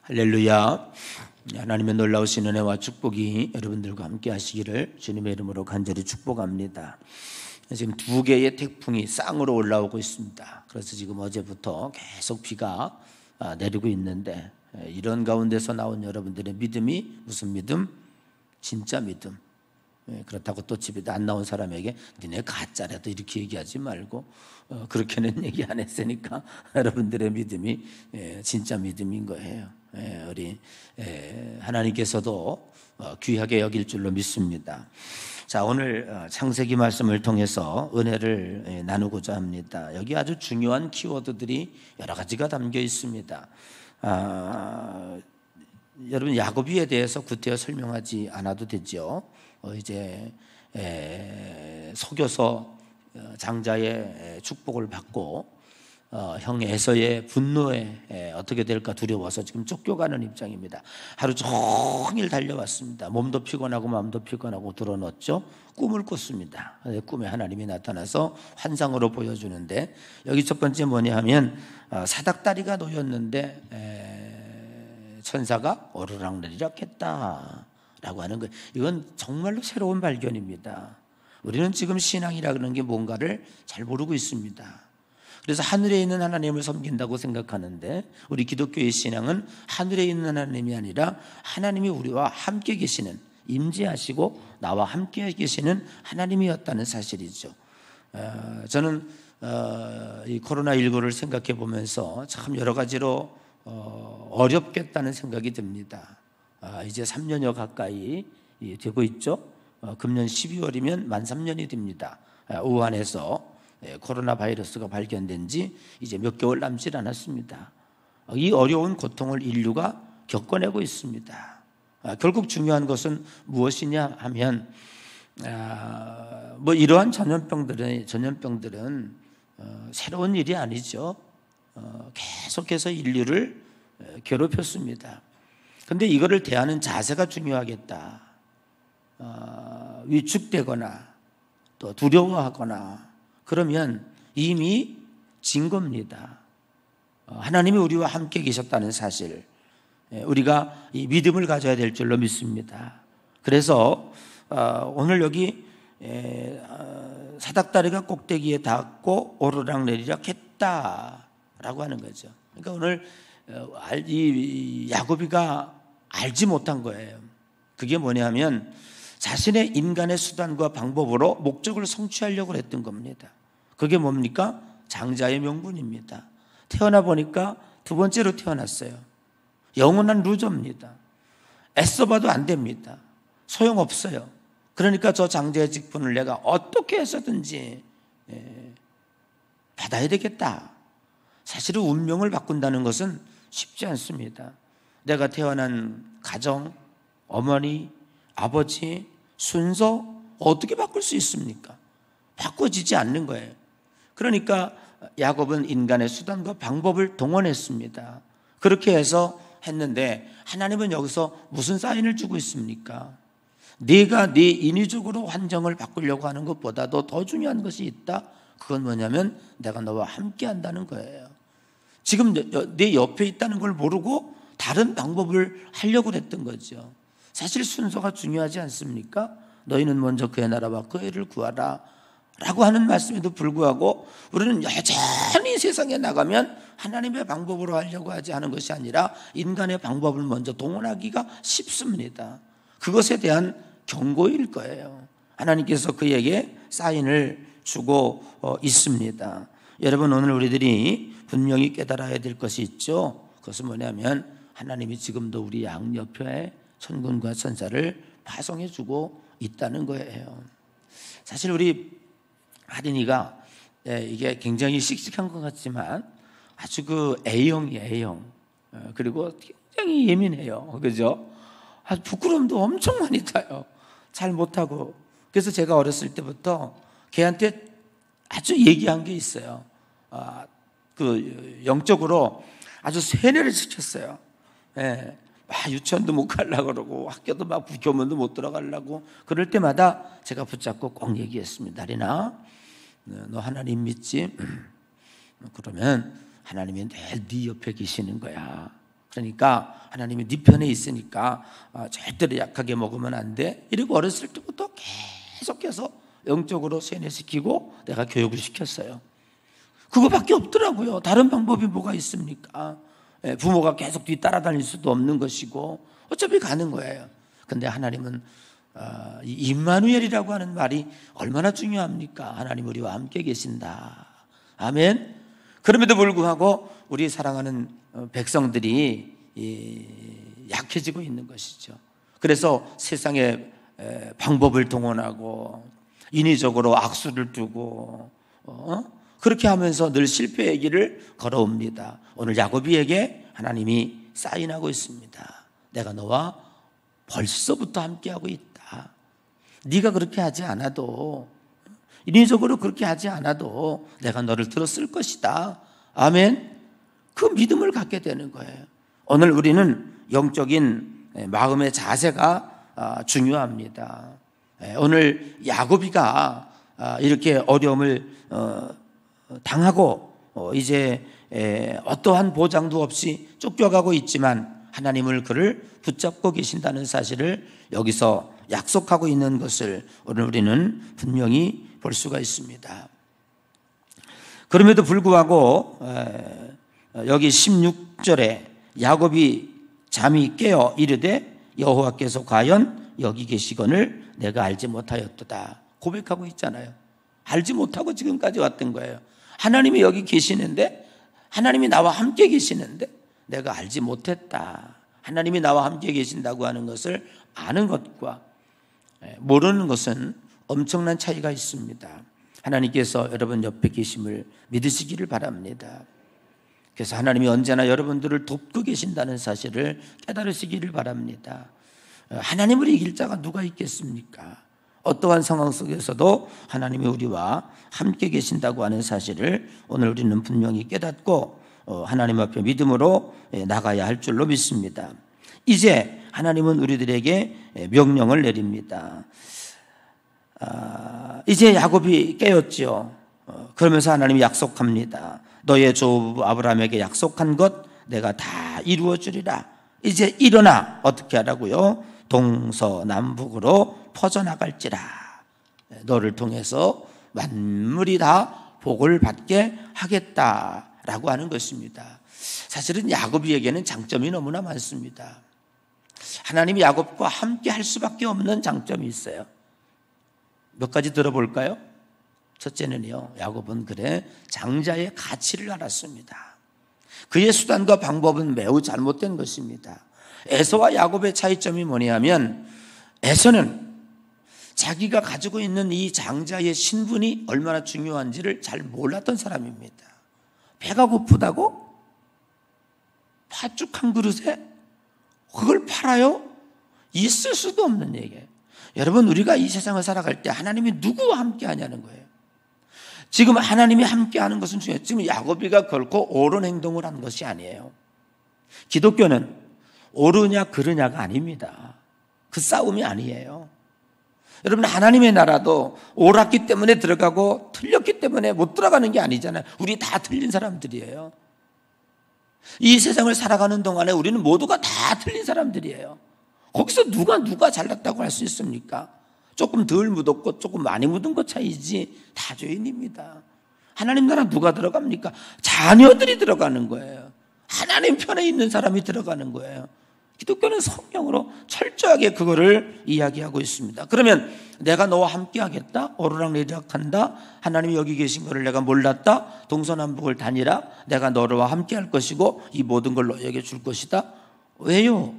할렐루야. 하나님의 놀라우신 은혜와 축복이 여러분들과 함께 하시기를 주님의 이름으로 간절히 축복합니다. 지금 두 개의 태풍이 쌍으로 올라오고 있습니다. 그래서 지금 어제부터 계속 비가 내리고 있는데, 이런 가운데서 나온 여러분들의 믿음이 무슨 믿음? 진짜 믿음. 그렇다고 또 집에 안 나온 사람에게 니네 가짜라도 이렇게 얘기하지 말고, 그렇게는 얘기 안 했으니까 여러분들의 믿음이 진짜 믿음인 거예요. 우리 하나님께서도 귀하게 여길 줄로 믿습니다. 자, 오늘 창세기 말씀을 통해서 은혜를 나누고자 합니다. 여기 아주 중요한 키워드들이 여러 가지가 담겨 있습니다. 여러분, 야곱이에 대해서 구태여 설명하지 않아도 되죠. 이제 속여서 장자의 축복을 받고 형 에서의 분노에 어떻게 될까 두려워서 지금 쫓겨가는 입장입니다. 하루 종일 달려왔습니다. 몸도 피곤하고 마음도 피곤하고 드러눴죠. 꿈을 꿨습니다. 꿈에 하나님이 나타나서 환상으로 보여주는데, 여기 첫 번째 뭐냐 하면 사닥다리가 놓였는데 천사가 오르락내리락 했다 라고 하는 거예요. 이건 정말로 새로운 발견입니다. 우리는 지금 신앙이라는 게 뭔가를 잘 모르고 있습니다. 그래서 하늘에 있는 하나님을 섬긴다고 생각하는데, 우리 기독교의 신앙은 하늘에 있는 하나님이 아니라 하나님이 우리와 함께 계시는, 임재하시고 나와 함께 계시는 하나님이었다는 사실이죠. 저는 이 코로나19를 생각해 보면서 참 여러 가지로 어렵겠다는 생각이 듭니다. 이제 3년여 가까이 되고 있죠. 금년 12월이면 만 3년이 됩니다. 우한에서 코로나 바이러스가 발견된 지 이제 몇 개월 남지 않았습니다. 이 어려운 고통을 인류가 겪어내고 있습니다. 결국 중요한 것은 무엇이냐 하면, 이러한 전염병들은 새로운 일이 아니죠. 계속해서 인류를 괴롭혔습니다. 그런데 이거를 대하는 자세가 중요하겠다. 위축되거나 또 두려워하거나 그러면 이미 진 겁니다. 하나님이 우리와 함께 계셨다는 사실, 우리가 이 믿음을 가져야 될 줄로 믿습니다. 그래서 오늘 여기 사닥다리가 꼭대기에 닿고 오르락내리락 했다라고 하는 거죠. 그러니까 오늘 이 야곱이가 알지 못한 거예요. 그게 뭐냐면 자신의 인간의 수단과 방법으로 목적을 성취하려고 했던 겁니다. 그게 뭡니까? 장자의 명분입니다. 태어나 보니까 두 번째로 태어났어요. 영원한 루저입니다. 애써봐도 안 됩니다. 소용없어요. 그러니까 저 장자의 직분을 내가 어떻게 해서든지 받아야 되겠다. 사실은 운명을 바꾼다는 것은 쉽지 않습니다. 내가 태어난 가정, 어머니, 아버지, 순서 어떻게 바꿀 수 있습니까? 바꿔지지 않는 거예요. 그러니까 야곱은 인간의 수단과 방법을 동원했습니다. 그렇게 해서 했는데, 하나님은 여기서 무슨 사인을 주고 있습니까? 네가 네 인위적으로 환경을 바꾸려고 하는 것보다도 더 중요한 것이 있다. 그건 뭐냐면 내가 너와 함께 한다는 거예요. 지금 내 옆에 있다는 걸 모르고 다른 방법을 하려고 했던 거죠. 사실 순서가 중요하지 않습니까? 너희는 먼저 그의 나라와 그의 의를 구하라 라고 하는 말씀에도 불구하고 우리는 여전히 세상에 나가면 하나님의 방법으로 하려고 하지 않은 것이 아니라 인간의 방법을 먼저 동원하기가 쉽습니다. 그것에 대한 경고일 거예요. 하나님께서 그에게 사인을 주고 있습니다. 여러분, 오늘 우리들이 분명히 깨달아야 될 것이 있죠. 그것은 뭐냐면 하나님이 지금도 우리 양옆에 천군과 천사를 파송해 주고 있다는 거예요. 사실 우리 하린이가 이게 굉장히 씩씩한 것 같지만 아주 A형이에요. A형. 그리고 굉장히 예민해요. 그죠? 아주 부끄러움도 엄청 많이 타요. 잘 못하고. 그래서 제가 어렸을 때부터 걔한테 아주 얘기한 게 있어요. 영적으로 아주 세뇌를 시켰어요. 유치원도 못 가려고 그러고 학교도 막 교문도 못 들어가려고 그럴 때마다 제가 붙잡고 꼭 얘기했습니다. 하린아, 너 하나님 믿지? 그러면 하나님이 늘 네 옆에 계시는 거야. 그러니까 하나님이 네 편에 있으니까 절대로 약하게 먹으면 안 돼. 이러고 어렸을 때부터 계속해서 영적으로 세뇌시키고 내가 교육을 시켰어요. 그거밖에 없더라고요. 다른 방법이 뭐가 있습니까? 부모가 계속 뒤따라다닐 수도 없는 것이고 어차피 가는 거예요. 근데 하나님은 이 임마누엘이라고 하는 말이 얼마나 중요합니까? 하나님 우리와 함께 계신다. 아멘. 그럼에도 불구하고 우리 사랑하는 백성들이 약해지고 있는 것이죠. 그래서 세상의 방법을 동원하고 인위적으로 악수를 두고 그렇게 하면서 늘 실패의 길을 걸어옵니다. 오늘 야고비에게 하나님이 사인하고 있습니다. 내가 너와 벌써부터 함께하고 있다. 네가 그렇게 하지 않아도, 인위적으로 그렇게 하지 않아도 내가 너를 들었을 것이다. 아멘. 그 믿음을 갖게 되는 거예요. 오늘 우리는 영적인 마음의 자세가 중요합니다. 오늘 야고비가 이렇게 어려움을 당하고 이제 어떠한 보장도 없이 쫓겨가고 있지만 하나님을 그를 붙잡고 계신다는 사실을 여기서 약속하고 있는 것을 오늘 우리는 분명히 볼 수가 있습니다. 그럼에도 불구하고 여기 16절에 야곱이 잠이 깨어 이르되 여호와께서 과연 여기 계시거늘 내가 알지 못하였도다 고백하고 있잖아요. 알지 못하고 지금까지 왔던 거예요. 하나님이 여기 계시는데, 하나님이 나와 함께 계시는데 내가 알지 못했다. 하나님이 나와 함께 계신다고 하는 것을 아는 것과 모르는 것은 엄청난 차이가 있습니다. 하나님께서 여러분 옆에 계심을 믿으시기를 바랍니다. 그래서 하나님이 언제나 여러분들을 돕고 계신다는 사실을 깨달으시기를 바랍니다. 하나님을 이길 자가 누가 있겠습니까? 어떠한 상황 속에서도 하나님이 우리와 함께 계신다고 하는 사실을 오늘 우리는 분명히 깨닫고 하나님 앞에 믿음으로 나가야 할 줄로 믿습니다. 이제 하나님은 우리들에게 명령을 내립니다. 이제 야곱이 깨었지요. 그러면서 하나님이 약속합니다. 너의 조부 아브라함에게 약속한 것 내가 다 이루어 주리라. 이제 일어나. 어떻게 하라고요? 동서남북으로 퍼져나갈지라. 너를 통해서 만물이 다 복을 받게 하겠다라고 하는 것입니다. 사실은 야곱에게는 장점이 너무나 많습니다. 하나님이 야곱과 함께 할 수밖에 없는 장점이 있어요. 몇 가지 들어볼까요? 첫째는요, 야곱은 그래 장자의 가치를 알았습니다. 그의 수단과 방법은 매우 잘못된 것입니다. 에서와 야곱의 차이점이 뭐냐면, 에서는 자기가 가지고 있는 이 장자의 신분이 얼마나 중요한지를 잘 몰랐던 사람입니다. 배가 고프다고? 팥죽 한 그릇에 그걸 팔아요? 있을 수도 없는 얘기예요. 여러분, 우리가 이 세상을 살아갈 때 하나님이 누구와 함께 하냐는 거예요. 지금 하나님이 함께 하는 것은 중요해요. 지금 야곱이가 결코 옳은 행동을 한 것이 아니에요. 기독교는 옳으냐 그르냐가 아닙니다. 그 싸움이 아니에요. 여러분, 하나님의 나라도 옳았기 때문에 들어가고 틀렸기 때문에 못 들어가는 게 아니잖아요. 우리 다 틀린 사람들이에요. 이 세상을 살아가는 동안에 우리는 모두가 다 틀린 사람들이에요. 거기서 누가 잘났다고 할 수 있습니까? 조금 덜 묻었고 조금 많이 묻은 것 차이지 다 죄인입니다. 하나님 나라 누가 들어갑니까? 자녀들이 들어가는 거예요. 하나님 편에 있는 사람이 들어가는 거예요. 기독교는 성경으로 철저하게 그거를 이야기하고 있습니다. 그러면 내가 너와 함께 하겠다? 오르락내리락 한다? 하나님이 여기 계신 것을 내가 몰랐다? 동서남북을 다니라? 내가 너와 함께 할 것이고 이 모든 걸 너에게 줄 것이다? 왜요?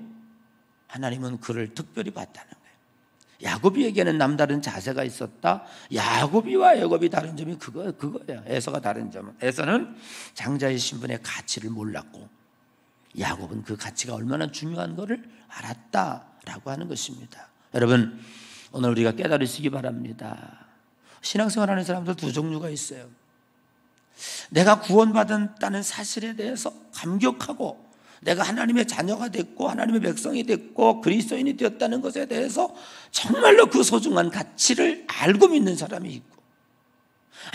하나님은 그를 특별히 봤다는 거예요. 야곱이에게는 남다른 자세가 있었다. 야곱이와 야곱이 다른 점이 그거예요. 에서가 다른 점은, 에서는 장자의 신분의 가치를 몰랐고 야곱은 그 가치가 얼마나 중요한 것을 알았다라고 하는 것입니다. 여러분, 오늘 우리가 깨달으시기 바랍니다. 신앙생활하는 사람들 두 종류가 있어요. 내가 구원받았다는 사실에 대해서 감격하고 내가 하나님의 자녀가 됐고 하나님의 백성이 됐고 그리스도인이 되었다는 것에 대해서 정말로 그 소중한 가치를 알고 믿는 사람이 있고,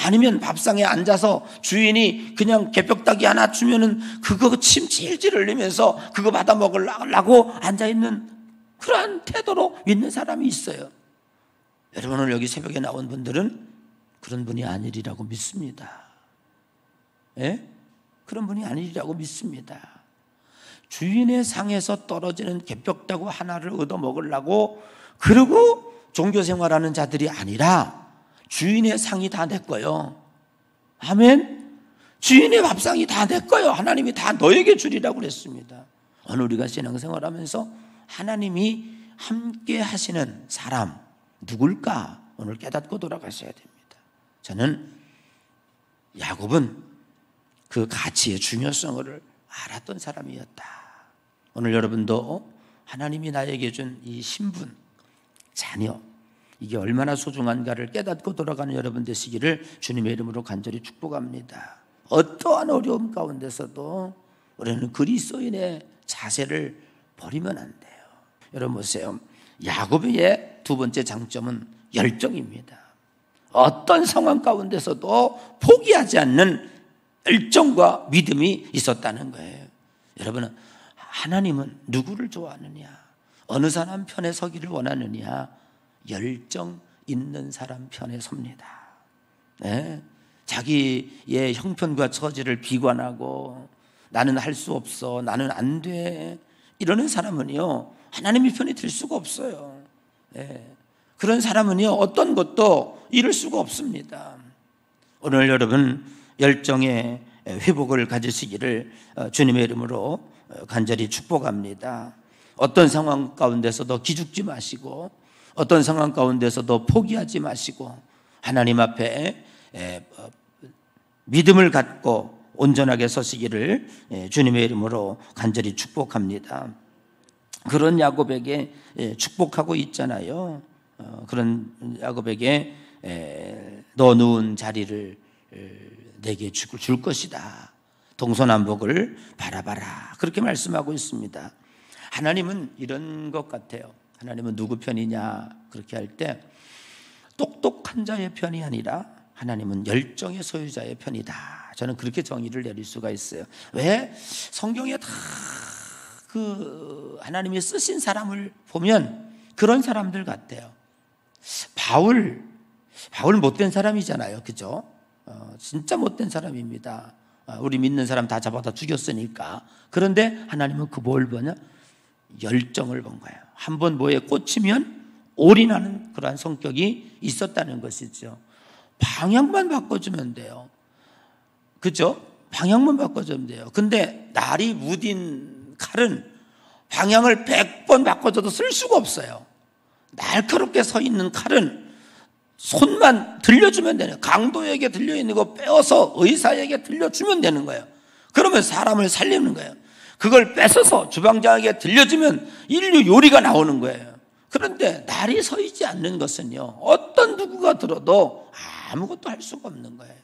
아니면 밥상에 앉아서 주인이 그냥 개벽다기 하나 주면은 그거 침 질질 흘리면서 그거 받아 먹으려고 앉아있는 그러한 태도로 믿는 사람이 있어요. 여러분, 오늘 여기 새벽에 나온 분들은 그런 분이 아니리라고 믿습니다. 예? 그런 분이 아니리라고 믿습니다. 주인의 상에서 떨어지는 개벽다구 하나를 얻어 먹으려고 그러고 종교생활하는 자들이 아니라 주인의 상이 다 내 거요. 아멘. 주인의 밥상이 다 내 거요. 하나님이 다 너에게 주리라고 그랬습니다. 오늘 우리가 신앙생활하면서 하나님이 함께 하시는 사람 누굴까? 오늘 깨닫고 돌아가셔야 됩니다. 저는 야곱은 그 가치의 중요성을 알았던 사람이었다. 오늘 여러분도 하나님이 나에게 준 이 신분, 자녀, 이게 얼마나 소중한가를 깨닫고 돌아가는 여러분 되시기를 주님의 이름으로 간절히 축복합니다. 어떠한 어려움 가운데서도 우리는 그리스도인의 자세를 버리면 안 돼요. 여러분 보세요. 야곱의 두 번째 장점은 열정입니다. 어떤 상황 가운데서도 포기하지 않는 열정과 믿음이 있었다는 거예요. 여러분은 하나님은 누구를 좋아하느냐? 어느 사람 편에 서기를 원하느냐? 열정 있는 사람 편에 섭니다. 네? 자기의 형편과 처지를 비관하고 나는 할 수 없어, 나는 안 돼, 이러는 사람은요 하나님의 편이 들 수가 없어요. 네. 그런 사람은요 어떤 것도 이룰 수가 없습니다. 오늘 여러분 열정의 회복을 가지시기를 주님의 이름으로 간절히 축복합니다. 어떤 상황 가운데서도 기죽지 마시고 어떤 상황 가운데서도 포기하지 마시고 하나님 앞에 믿음을 갖고 온전하게 서시기를 주님의 이름으로 간절히 축복합니다. 그런 야곱에게 축복하고 있잖아요. 그런 야곱에게 너 누운 자리를 내게 줄 것이다. 동서남북을 바라봐라. 그렇게 말씀하고 있습니다. 하나님은 이런 것 같아요. 하나님은 누구 편이냐 그렇게 할 때 똑똑한 자의 편이 아니라 하나님은 열정의 소유자의 편이다. 저는 그렇게 정의를 내릴 수가 있어요. 왜? 성경에 다 그 하나님이 쓰신 사람을 보면 그런 사람들 같아요. 바울 못된 사람이잖아요. 그죠? 진짜 못된 사람입니다. 우리 믿는 사람 다 잡아다 죽였으니까. 그런데 하나님은 그 뭘 보냐? 열정을 본 거예요. 한번 뭐에 꽂히면 올인하는 그러한 성격이 있었다는 것이죠. 방향만 바꿔주면 돼요. 그죠? 방향만 바꿔주면 돼요. 근데 날이 무딘 칼은 방향을 100번 바꿔줘도 쓸 수가 없어요. 날카롭게 서 있는 칼은 손만 들려주면 되는 거예요. 강도에게 들려있는 거 빼어서 의사에게 들려주면 되는 거예요. 그러면 사람을 살리는 거예요. 그걸 뺏어서 주방장에게 들려주면 인류 요리가 나오는 거예요. 그런데 날이 서 있지 않는 것은요 어떤 누구가 들어도 아무것도 할 수가 없는 거예요.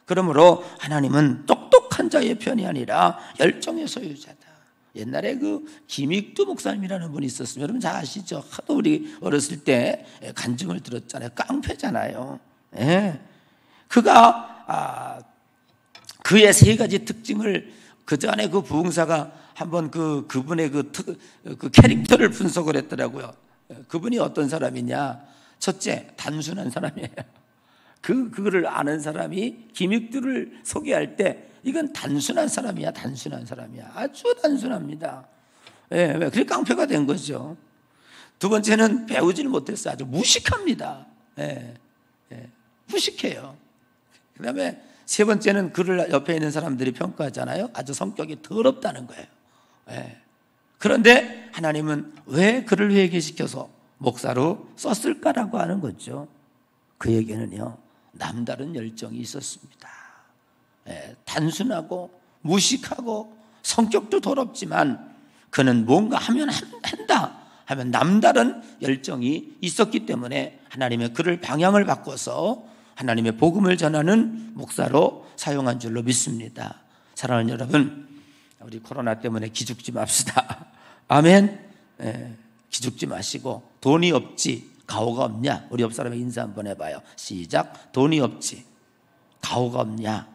그러므로 하나님은 똑똑한 자의 편이 아니라 열정의 소유자다. 옛날에 그 김익두 목사님이라는 분이 있었으면 여러분 잘 아시죠? 하도 우리 어렸을 때 간증을 들었잖아요. 깡패잖아요. 예. 그가 그의 세 가지 특징을 그 전에 그 부흥사가 한번 그분의 그 캐릭터를 분석을 했더라고요. 그분이 어떤 사람이냐? 첫째, 단순한 사람이에요. 그거를 아는 사람이 김익두를 소개할 때 이건 단순한 사람이야, 단순한 사람이야. 아주 단순합니다. 예, 그래 깡패가 된 거죠. 두 번째는 배우지를 못했어요. 아주 무식합니다. 예, 무식해요. 그 다음에 세 번째는 그를 옆에 있는 사람들이 평가하잖아요. 아주 성격이 더럽다는 거예요. 예. 그런데 하나님은 왜 그를 회개시켜서 목사로 썼을까라고 하는 거죠. 그에게는요 남다른 열정이 있었습니다. 예. 단순하고 무식하고 성격도 더럽지만 그는 뭔가 하면 한다 하면 남다른 열정이 있었기 때문에 하나님의 그를 방향을 바꿔서 하나님의 복음을 전하는 목사로 사용한 줄로 믿습니다. 사랑하는 여러분, 우리 코로나 때문에 기죽지 맙시다. 아멘. 기죽지 마시고 돈이 없지 가오가 없냐? 우리 옆 사람에게 인사 한번 해봐요. 시작. 돈이 없지 가오가 없냐?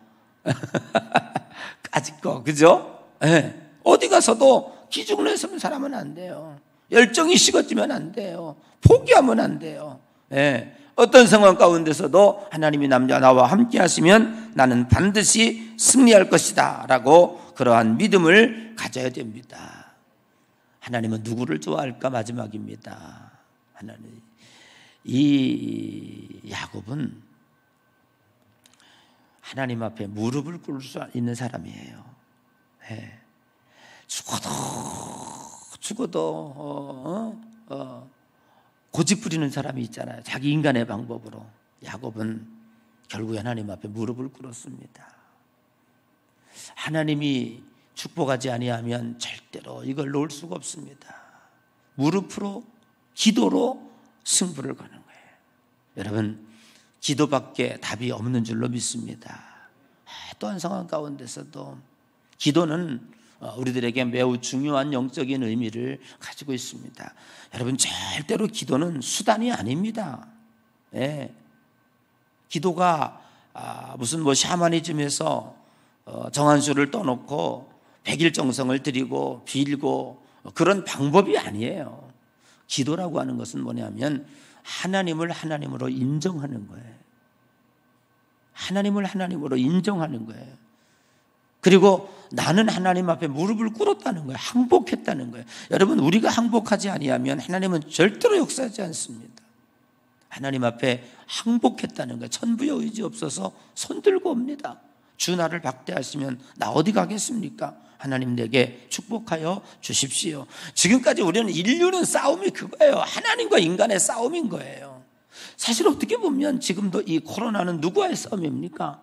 까짓 거, 그죠? 네. 어디 가서도 기죽는 사람은 안 돼요. 열정이 식어지면 안 돼요. 포기하면 안 돼요. 네. 어떤 상황 가운데서도 하나님이 나와 함께 하시면 나는 반드시 승리할 것이다 라고 그러한 믿음을 가져야 됩니다. 하나님은 누구를 좋아할까? 마지막입니다. 하나님, 이 야곱은 하나님 앞에 무릎을 꿇을 수 있는 사람이에요. 네. 죽어도 고집 부리는 사람이 있잖아요. 자기 인간의 방법으로. 야곱은 결국에 하나님 앞에 무릎을 꿇었습니다. 하나님이 축복하지 아니하면 절대로 이걸 놓을 수가 없습니다. 무릎으로, 기도로 승부를 거는 거예요. 여러분, 기도밖에 답이 없는 줄로 믿습니다. 또한 상황 가운데서도 기도는 우리들에게 매우 중요한 영적인 의미를 가지고 있습니다. 여러분, 절대로 기도는 수단이 아닙니다. 네. 기도가 무슨 샤머니즘에서 정한수를 떠놓고 백일정성을 드리고 빌고 그런 방법이 아니에요. 기도라고 하는 것은 뭐냐면 하나님을 하나님으로 인정하는 거예요. 하나님을 하나님으로 인정하는 거예요. 그리고 나는 하나님 앞에 무릎을 꿇었다는 거예요. 항복했다는 거예요. 여러분, 우리가 항복하지 아니하면 하나님은 절대로 역사하지 않습니다. 하나님 앞에 항복했다는 거예요. 천부의 의지 없어서 손들고 옵니다. 주 나를 박대하시면 나 어디 가겠습니까? 하나님 내게 축복하여 주십시오. 지금까지 우리는 인류는 싸움이 그거예요. 하나님과 인간의 싸움인 거예요. 사실 어떻게 보면 지금도 이 코로나는 누구와의 싸움입니까?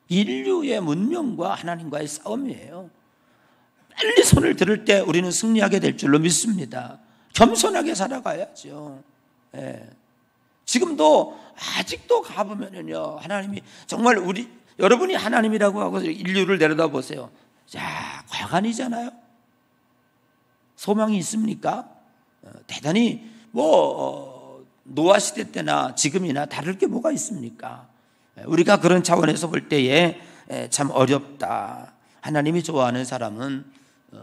인류의 문명과 하나님과의 싸움이에요. 빨리 손을 들을 때 우리는 승리하게 될 줄로 믿습니다. 겸손하게 살아가야죠. 예. 지금도 아직도 가보면요, 하나님이 정말 여러분이 하나님이라고 하고 인류를 내려다보세요. 자, 과간이잖아요. 소망이 있습니까? 대단히 노아 시대 때나 지금이나 다를 게 뭐가 있습니까? 우리가 그런 차원에서 볼 때에 참 어렵다. 하나님이 좋아하는 사람은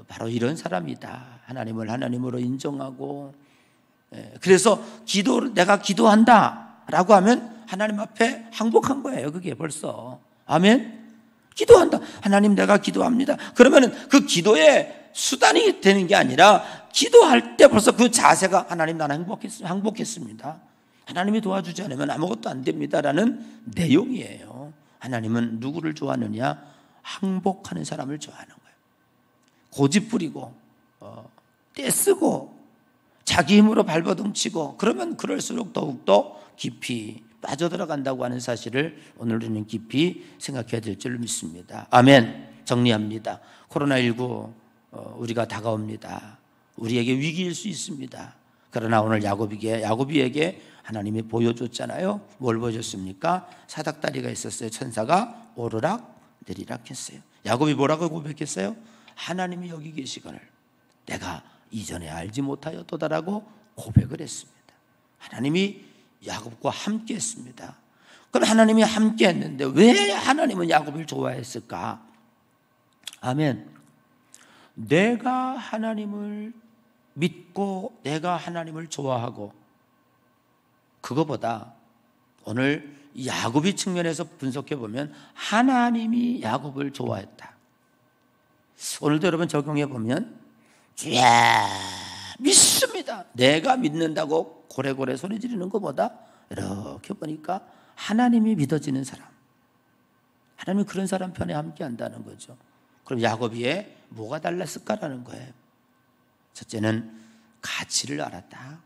바로 이런 사람이다. 하나님을 하나님으로 인정하고, 그래서 내가 기도한다 라고 하면 하나님 앞에 항복한 거예요. 그게 벌써. 아멘. 기도한다. 하나님, 내가 기도합니다. 그러면은 그 기도의 수단이 되는 게 아니라 기도할 때 벌써 그 자세가 하나님, 나는 항복했습니다. 하나님이 도와주지 않으면 아무것도 안 됩니다라는 내용이에요. 하나님은 누구를 좋아하느냐? 항복하는 사람을 좋아하는 거예요. 고집 부리고 떼쓰고 자기 힘으로 발버둥치고 그러면 그럴수록 더욱더 깊이 빠져들어간다고 하는 사실을 오늘 우리는 깊이 생각해야 될 줄 믿습니다. 아멘. 정리합니다. 코로나19 우리가 다가옵니다. 우리에게 위기일 수 있습니다. 그러나 오늘 야곱이에게 하나님이 보여줬잖아요. 뭘 보여줬습니까? 사닥다리가 있었어요. 천사가 오르락 내리락 했어요. 야곱이 뭐라고 고백했어요? 하나님이 여기 계시거늘 내가 이전에 알지 못하였도다라고 고백을 했습니다. 하나님이 야곱과 함께 했습니다. 그럼 하나님이 함께 했는데 왜 하나님은 야곱을 좋아했을까? 아멘. 내가 하나님을 믿고 내가 하나님을 좋아하고 그거보다 오늘 야곱이 측면에서 분석해 보면 하나님이 야곱을 좋아했다. 오늘도 여러분 적용해 보면 주야 믿습니다. 내가 믿는다고 고래고래 소리 지르는 것보다 이렇게 보니까 하나님이 믿어지는 사람, 하나님이 그런 사람 편에 함께 한다는 거죠. 그럼 야곱이의 뭐가 달랐을까라는 거예요. 첫째는 가치를 알았다.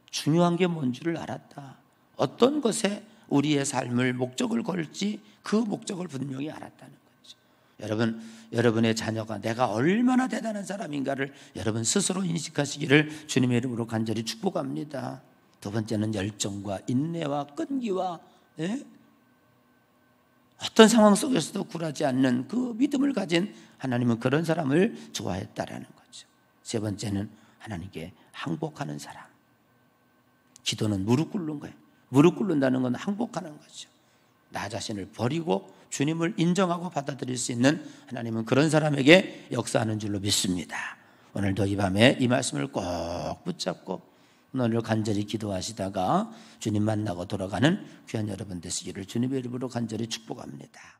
중요한 게 뭔 줄을 알았다. 어떤 것에 우리의 삶을 목적을 걸지 그 목적을 분명히 알았다는 거죠. 여러분의 자녀가 내가 얼마나 대단한 사람인가를 여러분 스스로 인식하시기를 주님의 이름으로 간절히 축복합니다. 두 번째는 열정과 인내와 끈기와 어떤 상황 속에서도 굴하지 않는 그 믿음을 가진 하나님은 그런 사람을 좋아했다라는 거죠. 세 번째는 하나님께 항복하는 사람. 기도는 무릎 꿇는 거예요. 무릎 꿇는다는 건 항복하는 거죠. 나 자신을 버리고 주님을 인정하고 받아들일 수 있는 하나님은 그런 사람에게 역사하는 줄로 믿습니다. 오늘도 이 밤에 이 말씀을 꼭 붙잡고 오늘 간절히 기도하시다가 주님 만나고 돌아가는 귀한 여러분 되시기를 주님의 이름으로 간절히 축복합니다.